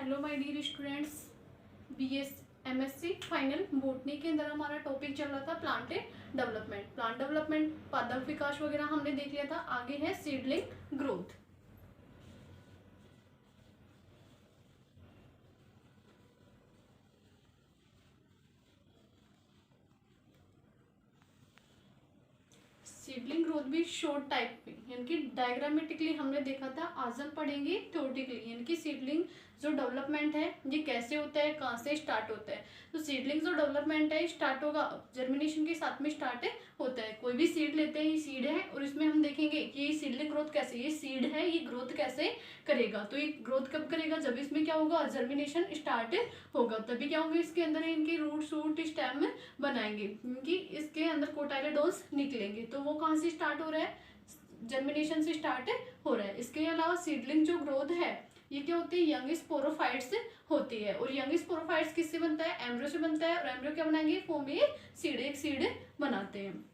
Hello my dear students, BS MSc final botany के अंदर हमारा टॉपिक चल रहा था प्लांट डेवलपमेंट। प्लांट डेवलपमेंट, पादप विकास वगैरह हमने देख लिया था। आगे है सीडलिंग ग्रोथ। सीडलिंग ग्रोथ भी शॉर्ट टाइप में, यानी कि डायग्रामेटिकली हमने देखा था। आज हम पढ़ेंगे थ्योरेटिकली, यानी कि सीडलिंग जो डेवलपमेंट है ये कैसे होता है, कहाँ से स्टार्ट होता है। तो सीडलिंग जो डेवलपमेंट है स्टार्ट होगा जर्मिनेशन के साथ में स्टार्ट होता है। कोई भी सीड लेते हैं, ये सीड है और इसमें हम देखेंगे कि ये सीडलिंग ग्रोथ कैसे, ये सीड है ये ग्रोथ कैसे करेगा। तो ये ग्रोथ कब करेगा, जब इसमें क्या होगा, जर्मिनेशन स्टार्ट होगा। तभी क्या होंगे, इसके अंदर इनके रूट शूट स्टेम बनाएंगे, क्योंकि इसके अंदर कोटाइलेडोन्स निकलेंगे। तो वो कहाँ से स्टार्ट हो रहा है, जर्मिनेशन से स्टार्ट हो रहा है। इसके अलावा सीडलिंग जो ग्रोथ है ये क्या होती है, यंग स्पोरोफाइट्स होती है। और यंग स्पोरोफाइट्स किससे बनता है, एम्ब्रियो से बनता है। और एम्ब्रियो क्या बनाएंगे, फॉर्म ए सीड, एक सीड बनाते हैं।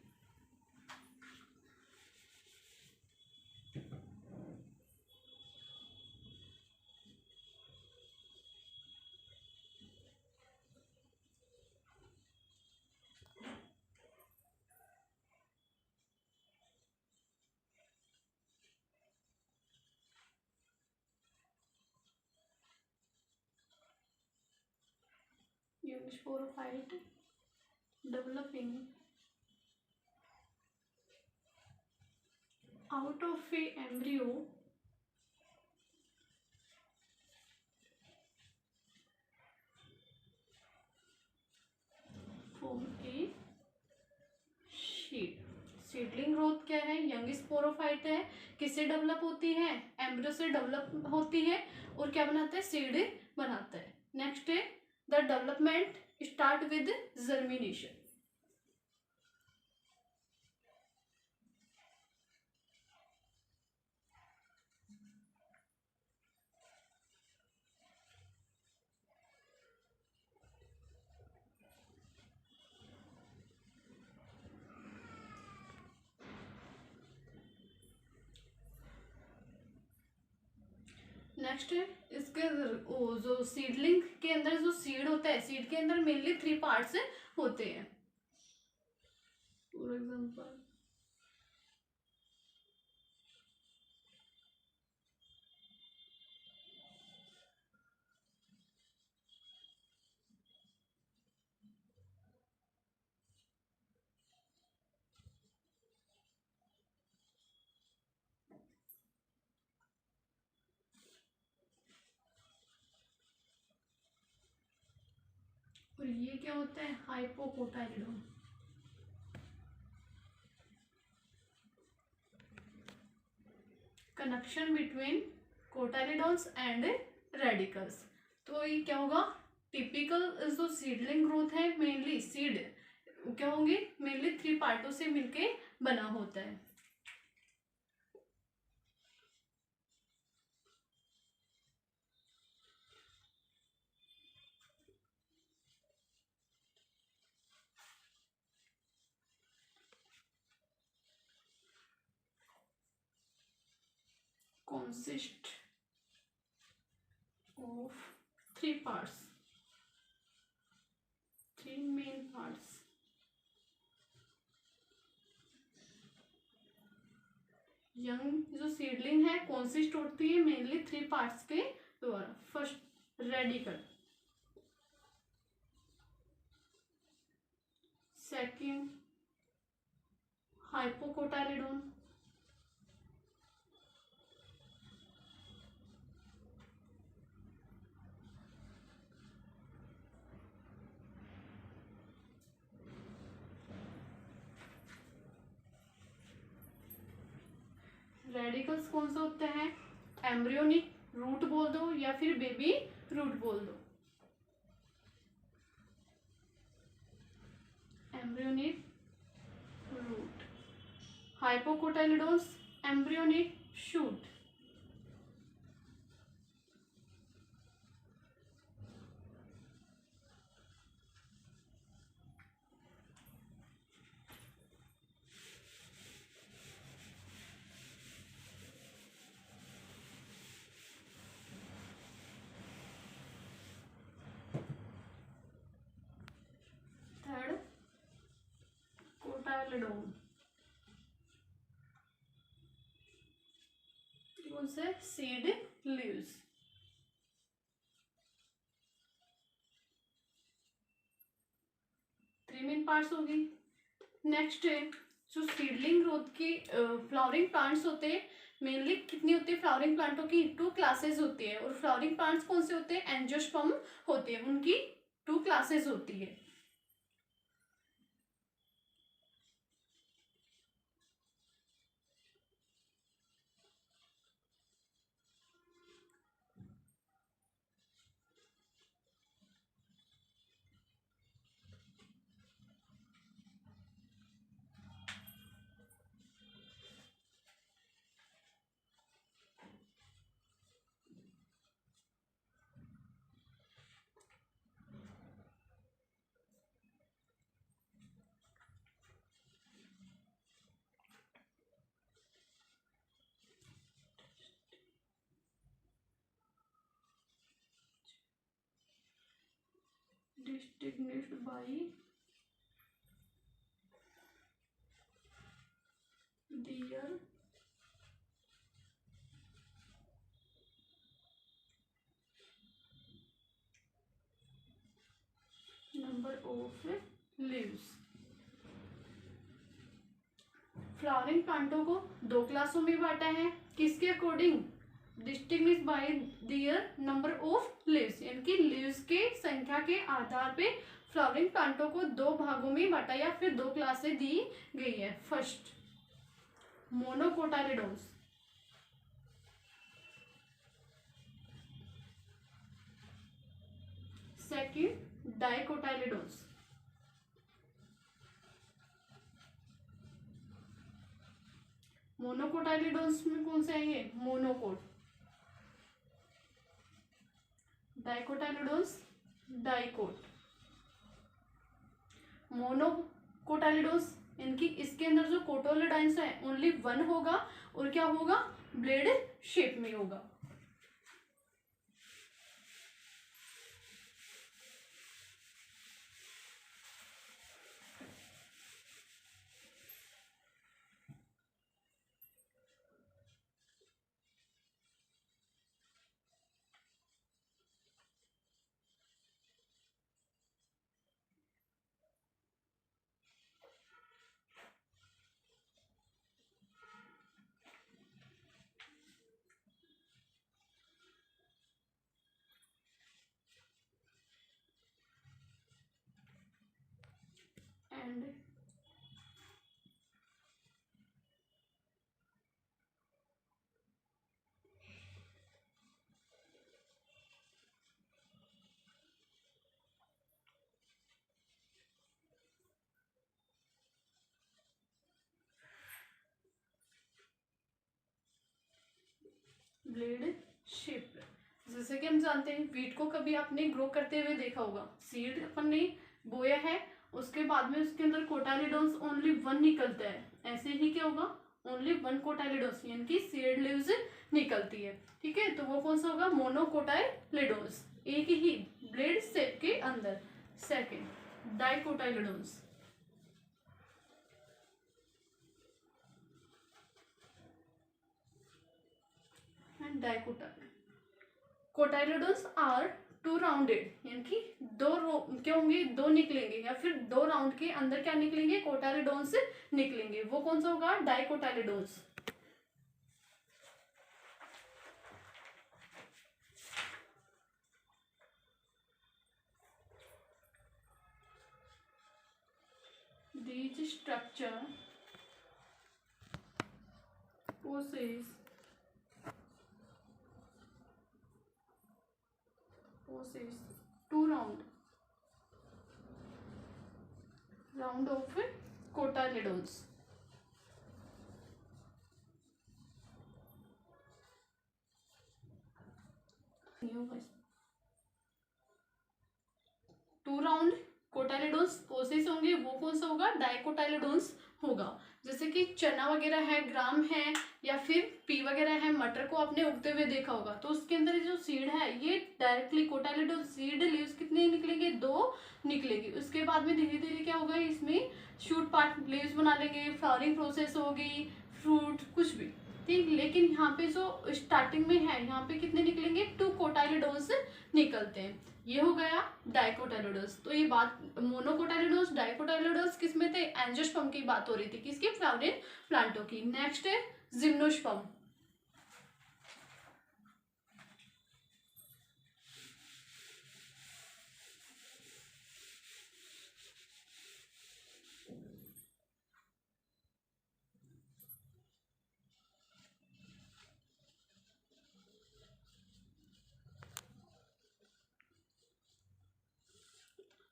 Young sporophyte developing out of a embryo form a seed। Seedling growth क्या है, यंग स्पोरोफाइट है। किससे डेवलप होती है, एम्ब्रियो से डेवलप होती है। और क्या बनाता है, सीड बनाता है। नेक्स्ट है the development start with germination. Next है इसके जो सीडलिंग के अंदर जो सीड होता है, सीड के अंदर मेनली 3 पार्ट्स होते हैं। फॉर एग्जांपल और ये क्या होता है, hypocotyledon. Connection between cotyledons and radicals. तो ये क्या होगा, टिपिकल जो सीडलिंग ग्रोथ है, मेनली सीड क्या होंगे, मेनली 3 पार्टों से मिलके बना होता है। consist of 3 parts, 3 main parts। Young जो सीडलिंग है कॉन्सिस्ट होती है मेनली 3 पार्ट्स के द्वारा। फर्स्ट रेडिकल, सेकंड हाइपोकोटाइलिडोन, रेडिकल्स कौन सा होता है, एम्ब्रियोनिक रूट बोल दो या फिर बेबी रूट बोल दो। Embryonic root, hypocotyledons embryonic shoot. Cotyledon कौन से seed leaves. Three main parts होगी। नेक्स्ट है जो सीडलिंग ग्रोथ की फ्लावरिंग प्लांट्स होते हैं, मेनली कितनी होती है फ्लावरिंग प्लांटों की, 2 क्लासेस होती है। और फ्लावरिंग प्लांट्स कौन से होते हैं, एंजियोस्पर्म होते हैं, उनकी 2 क्लासेस होती है। Distinguished by their number of leaves। Flowering प्लांटों को 2 क्लासों में बांटा है, किसके according, distinguish bye their number of leaves, यानी कि लीव्स के संख्या के आधार पे फ्लावरिंग प्लांटों को 2 भागों में बांटा या फिर 2 क्लासें दी गई है। First मोनोकोटाइलिडोन्स, second डाइकोटाइलिडोन्स। मोनोकोटाइलिडोन्स में कौन से आएंगे, मोनोकोट। डाइकोटाइलिडोन्स डाइकोट। मोनोकोटाइलिडोन्स इनकी इसके अंदर जो कोटोलेडाइन्स है ओनली 1 होगा और क्या होगा, ब्लेड शेप में होगा। And blade shape. जैसे कि हम जानते हैं वीट को कभी आपने ग्रो करते हुए देखा होगा, सीड अपन ने बोया है, उसके बाद में उसके अंदर कोटाइलिडोन्स ओनली 1 निकलता है, ऐसे ही क्या होगा, ओनली 1 कोटाइलिडोन्स यानी कि सीड लीव्स निकलती है। ठीक है, तो वो कौन सा होगा, मोनोकोटाइलिडोन्स, एक ही ब्लेड शेप के अंदर। सेकेंड डाइकोटाइलिडोन्स, एंड कोटाइलिडोन्स आर 2 राउंडेड, यानी कि 2 क्या होंगे, 2 निकलेंगे या फिर 2 राउंड के अंदर क्या निकलेंगे, कोटाइलिडोन्स निकलेंगे। वो कौन सा होगा, dicotyledons. These structure possess two round of cotyledons। Two round cotyledons possess होंगे, वो कौन सा होगा, डाइकोटाइलिडोन्स होगा। जैसे कि चना वगैरह है, ग्राम है, या फिर पी वगैरह है, मटर को आपने उगते हुए देखा होगा, तो उसके अंदर जो सीड है ये डायरेक्टली कोटाइलेडोन सीड लीव्स कितने निकलेंगे, 2 निकलेगी। उसके बाद में धीरे धीरे क्या होगा, इसमें शूट पार्ट लीव्स बना लेंगे, फ्लावरिंग प्रोसेस होगी, फ्रूट कुछ भी, ठीक। लेकिन यहाँ पे जो स्टार्टिंग में है, यहाँ पे कितने निकलेंगे, 2 कोटाइलेडोन्स निकलते हैं। ये हो गया डाइकोटाइलेडोन्स। तो ये बात मोनोकोटाइलेडोन्स, डाइकोटाइलेडोन्स किस में थे, एंजियोस्पर्म की बात हो रही थी, किसकी, फ्लावरिंग प्लांटों की। नेक्स्ट है जिम्नोस्पर्म।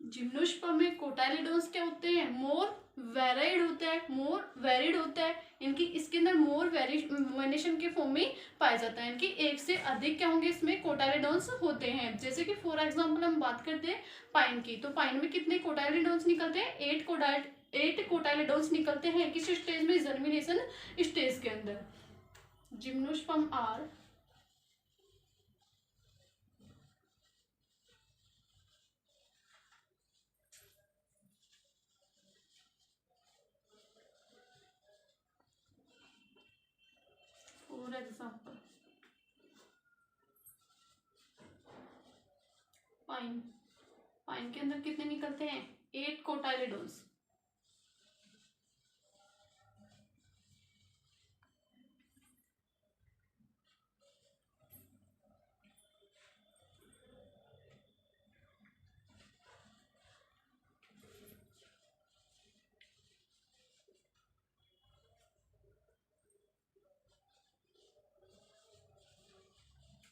जिम्नोस्पर्म में कोटाइलेडोन्स क्या होते हैं, मोर वेराइड होता है, मोर वेरिड होता है। इनकी इसके अंदर मोर वेरिएशन के फॉर्म में पाया जाता है। इनकी एक से अधिक क्या होंगे, इसमें कोटाइलेडोन्स होते हैं। जैसे कि फॉर एग्जांपल हम बात करते हैं पाइन की, तो पाइन में कितने कोटाइलेडोन्स निकलते हैं, 8 कोटाइलेडोन्स निकलते हैं। किस स्टेज में, जर्मिनेशन स्टेज के अंदर। Gymnosperm are for example pine, pine के अंदर कितने निकलते हैं, 8 कोटाइलेडोन्स।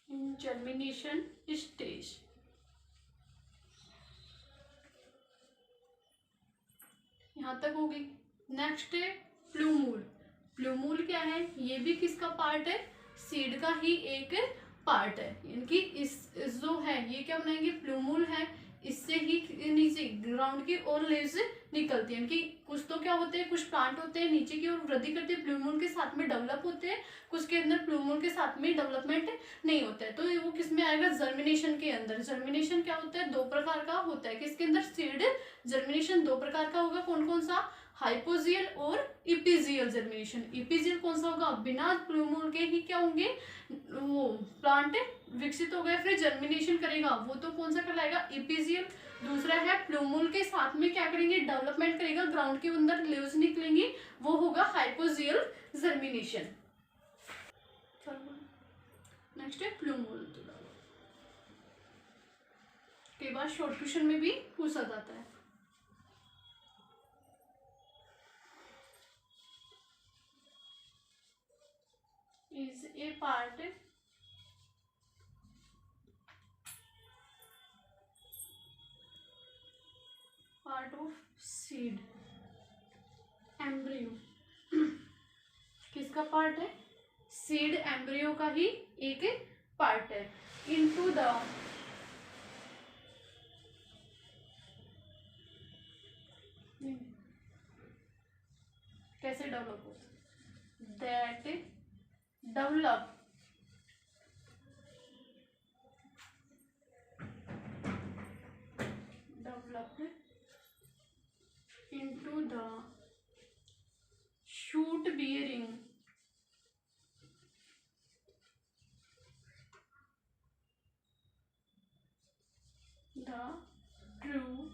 इन जर्मिनेशन स्टेज। यहाँ तक होगी। नेक्स्ट है प्लूमूल। प्लूमूल क्या है, ये भी किसका पार्ट है, सीड का ही एक पार्ट है। इनकी इस जो है ये क्या बनाएंगे, प्लूमूल है, इससे ही नीचे ग्राउंड की ओर लीव्स निकलती है। इनकी कुछ तो क्या होते हैं, कुछ प्लांट होते हैं नीचे की ओर वृद्धि करते हैं, प्लूमूल के साथ में डेवलप होते हैं, कुछ के अंदर प्लूमूल के साथ में डेवलपमेंट नहीं होता है। तो वो किस में आएगा, जर्मिनेशन के अंदर। जर्मिनेशन क्या होता है, 2 प्रकार का होता है। किसके अंदर, सीड जर्मिनेशन 2 प्रकार का होगा। कौन कौन सा, हाइपोजियल और इपिजियल जर्मिनेशन। इपिजियल कौन सा होगा, बिना प्लूमूल के ही क्या होंगे, वो प्लांट विकसित हो गए फिर जर्मिनेशन करेगा, वो तो कौन सा कहलाएगा, इपिजियल। दूसरा है प्लूमूल के साथ में क्या करेंगे, डेवलपमेंट करेगा, ग्राउंड के अंदर लीव्स निकलेंगी, वो होगा हाइपोजियल जर्मिनेशन। नेक्स्ट है प्लूमूल। कई बार शॉर्ट क्वेश्चन में भी पूछा जाता है। Is a part of seed embryo. किसका पार्ट है, सीड एम्ब्रियो का ही एक पार्ट है। इनटू द कैसे डेवलप हो, that develop into the shoot bearing the true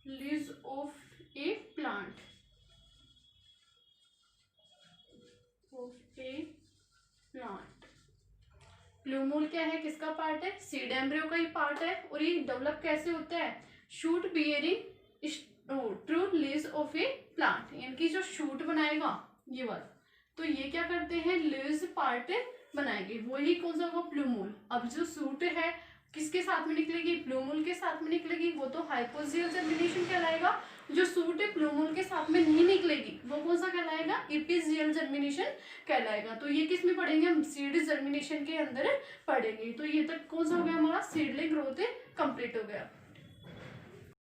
leaves of a plant plumule क्या है, किसका पार्ट है, सीड एम्ब्रियो का ही पार्ट है। और ये डेवलप कैसे होता है, shoot bearing true leaves of A plant, यानी जो शूट बनाएगा ये वाला, तो ये क्या करते हैं, लीव्स पार्ट बनाएंगे, वही कौन सा होगा, प्लूमूल। अब जो शूट है किसके साथ में निकलेगी, प्लूमूल के साथ में निकलेगी, वो तो हाइपोजियल जर्मिनेशन कहलाएगा। जो सूट है प्लूमूल के साथ में नहीं निकलेगी, वो कौन सा कहलाएगा, इपिजियल जर्मिनेशन कहलाएगा। तो ये किस में पढ़ेंगे हम, सीड जर्मिनेशन के अंदर पढ़ेंगे। तो ये तक कौन सा हो गया हमारा, सीडलिंग ग्रोथ कंप्लीट हो गया।